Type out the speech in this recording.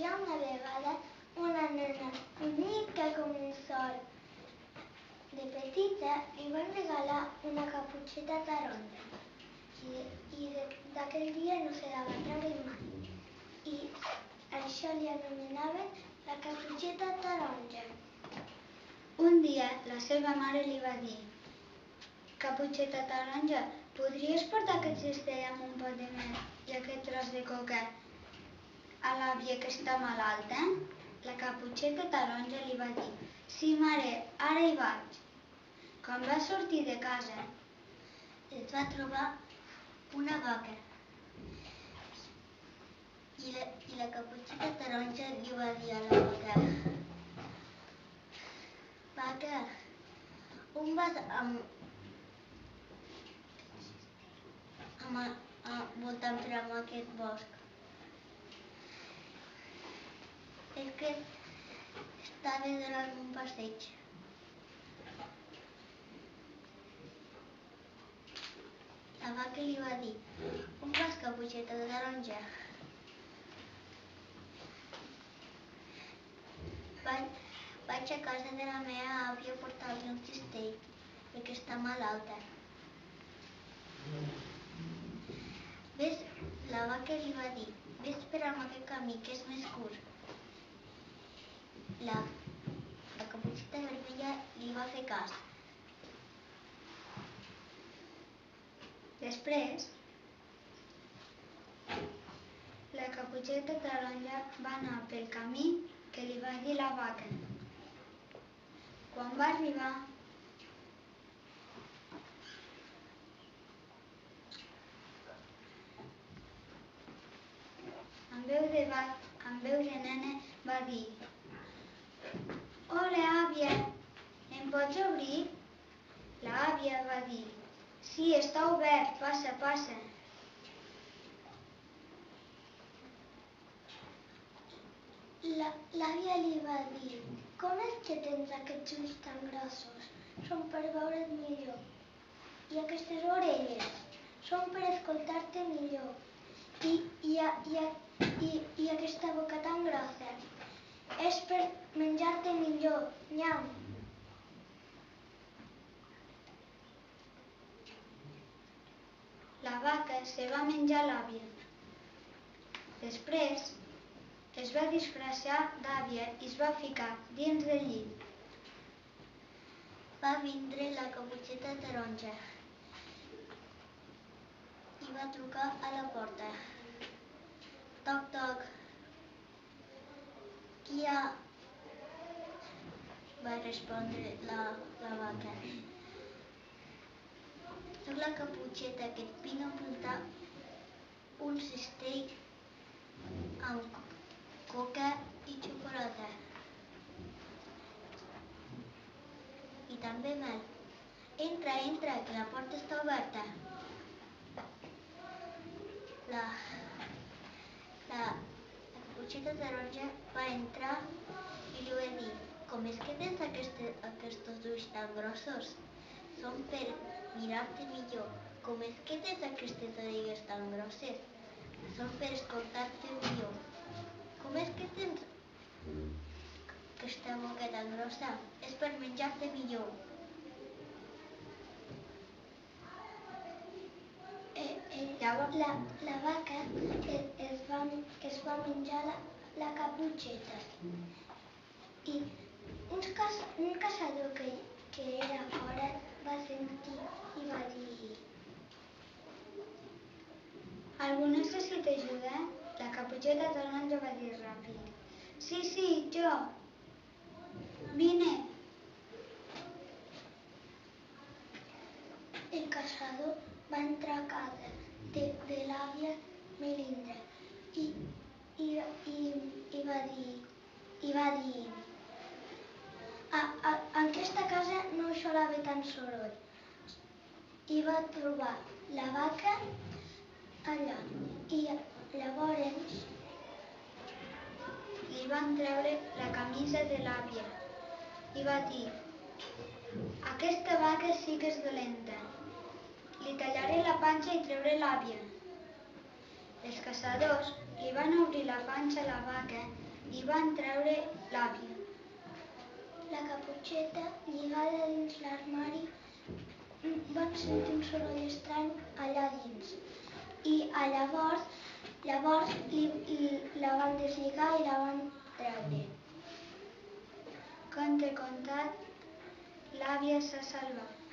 havia una vegada una nena bonica com un sol. De petita li van regalar una caputxeta taronja i d'aquell dia no se la va treure mai. I això li anomenaven la caputxeta taronja. Un dia la seva mare li va dir: «Caputxeta taronja, podries portar aquest cistell amb un pot de mel i aquest tros de coca a l'àvia que està malalta?» La caputxeta taronja li va dir: «Sí, mare, ara hi vaig». Quan va sortir de casa, es va trobar una vaca i la caputxeta taronja li va dir a la vaca: «Vaca, on vas voltant per amb aquest bosc?» «És que estava donant un passeig». La vaca li va dir: «On vas, caputxeta taronja?» Vaig a casa de la meva àvia a portar-li un cistell, perquè està malalta. La vaca li va dir: «Ves per aquest camí, que és més curt». La caputxeta vermella li va fer cas. Després, la caputxeta taronja va anar pel camí que li va dir la vaca. Quan va arribar, amb veu de nena va dir: «Hola, àvia, em pots obrir?» L'àvia va dir: «Sí, està obert, passa, passa». L'àvia li va dir: «Com és que tens aquests ulls tan grossos? Són per veure't millor. I aquestes orelles? Són per escoltar-te millor. I aquesta boca tan grossa? És per menjar-te millor. Nyam!» La vaca se va menjar l'àvia. Després es va disfressar d'àvia i es va ficar dins del llit. Va vindre la caputxeta taronja i va trucar a la porta. Toc, toc. «Qui hi ha?», va respondre la vaca. «Soc la caputxeta que et vinc a portar un cistell amb coca i xocolata. I també mel. Entra, entra, que la porta està oberta». La caputxeta taronja va entrar i li va dir: «Com és que tens aquests ulls tan grossos? Són per mirar-te millor». «Com és que tens aquestes orelles tan grosses? Són per escoltar-te millor». «Com és que tens aquesta boca tan grossa? És per menjar-te millor». La vaca es va menjar la caputxeta i un caçador que era fora va sentir i va dir: «Algú necessita ajuda?» La caputxeta taronja va dir ràpid: «Sí, sí, jo. Vine». El caçador va entrar a casa de l'àvia Melindra i va dir: «En aquesta casa no hi sol haver tant soroll». I va trobar la vaca allà i llavors Li van treure la camisa de l'àvia i va dir: «Aquesta vaca sí que és dolenta. Li tallaré la panxa i treuré l'àvia». Els caçadors li van obrir la panxa a la vaca i van treure l'àvia. La Caputxeta, lligada dins l'armari, van sentir un soroll estrany allà dins. I llavors la van deslligar i la van treure. Conte contat, l'àvia s'ha salvat.